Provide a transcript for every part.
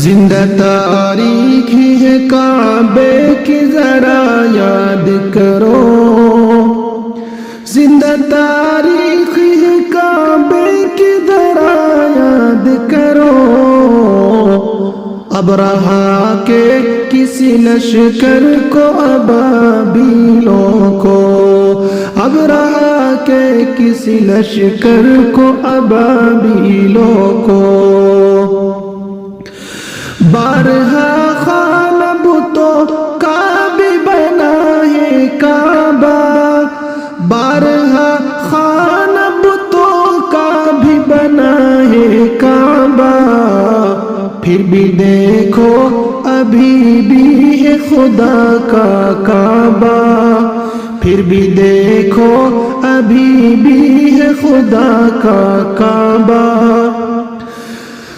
زندہ تاریخ ہے کعبے کی ذرا یاد کرو، زندہ تاریخ ہے کعبے کی ذرا یاد کرو، ابرہا کے کسی لشکر کو ابابیلوں کو، ابرہا کے کسی لشکر کو ابابیلوں کو، بارہا خانہ بتوں کا بھی بنا ہے کعبہ، بارہا خانہ بتوں کا بھی بنا ہے کعبہ، پھر بھی دیکھو ابھی بھی ہے خدا کا کعبہ، پھر بھی دیکھو ابھی بھی ہے خدا کا کعبہ،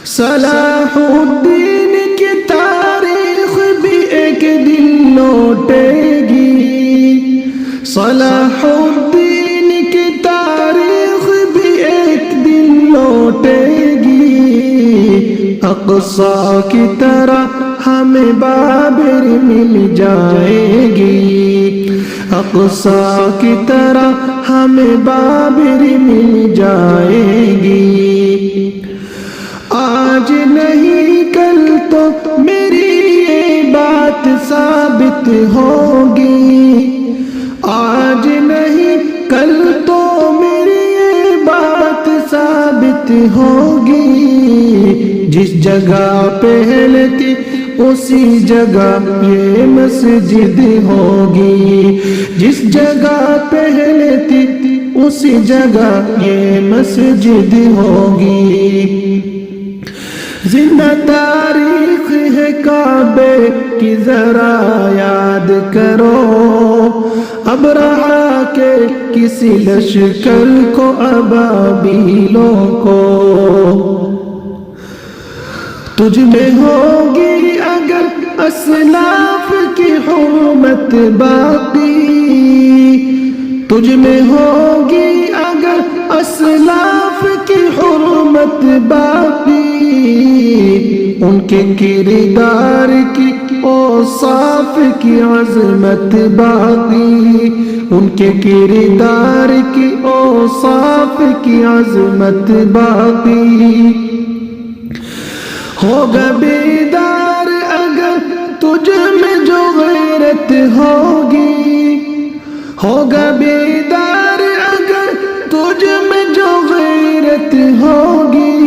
صلاح الدین کی تاریخ بھی ایک دن لوٹے گی، صلاح الدین کی تاریخ بھی ایک دن لوٹے گی، اقصی کی طرح ہمیں بابر مل جائے گی، اقصی کی طرح ہمیں بابر مل جائے گی، آج نہیں کل تو میری یہ بات ثابت ہوگی، آج نہیں کل تو میری یہ بات ثابت ہوگی، جس جگہ پہلے تھی اسی جگہ یہ مسجد ہوگی، جس جگہ پہلے تھی اسی جگہ یہ مسجد ہوگی، زندہ تاریخ ہے کعبے کی ذرا یاد کرو، ابرہا کے کسی لشکر کو ابابیلوں کو، تجھ میں ہوگی اگر اسلاف کی حرمت باقی، تجھ میں ہوگی اگر اسلاف کی حرمت باقی، ان کے کردار کی اوصاف کی عظمت باقی، ان کے کردار کی اوصاف کی عظمت باقی، ہوگا بیدار اگر تجھ میں جو غیرت ہوگی، ہوگا بیدار اگر تجھ میں جو غیرت ہوگی،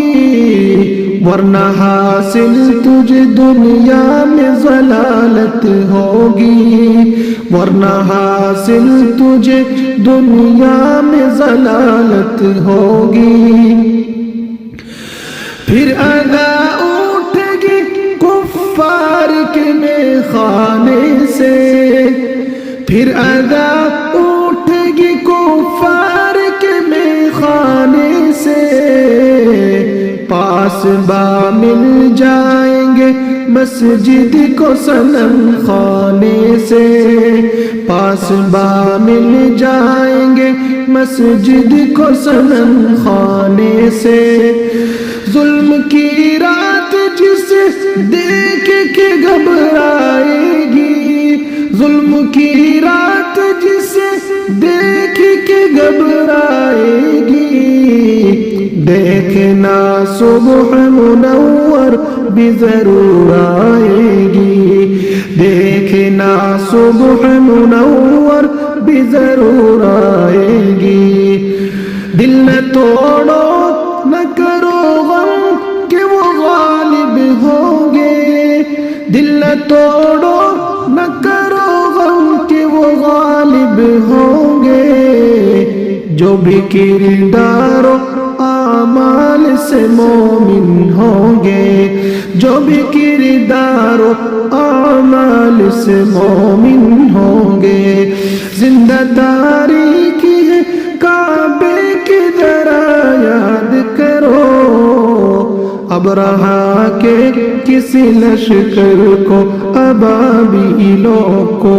ورنہ حاصل تجھ دنیا میں ضلالت ہوگی، ورنہ حاصل تجھے دنیا میں ضلالت ہوگی، پھر ادا اٹھے گی کفار کے میخانے سے، پھر ادا اٹھے گی کفار کے میخانے سے، پاس با مل جائیں گے مسجد کو صنم خانے سے، پاس با مل جائیں گے مسجد کو صنم خانے سے، ظلم کی رات جسے دیکھ کے گھبرائے گی، ظلم کی رات جسے دیکھ کے گھبرائے گی، دیکھنا صبح منور بھی ضرور آئے گی، دیکھنا صبح منور بھی ضرور آئے گی، دل نہ توڑو نہ کرو غم کہ وہ غالب ہوں گے، دل نہ توڑو نہ کرو غم کہ وہ غالب ہوں گے، جو بھی کردار و اعمال سے مومن ہوں گے، جو بھی کردار و اعمال سے مومن ہوں گے، زندہ تاریخ ہے کعبے کی ذرا یاد کرو، ابرہا کے کسی لشکر کو ابابیلوں کو۔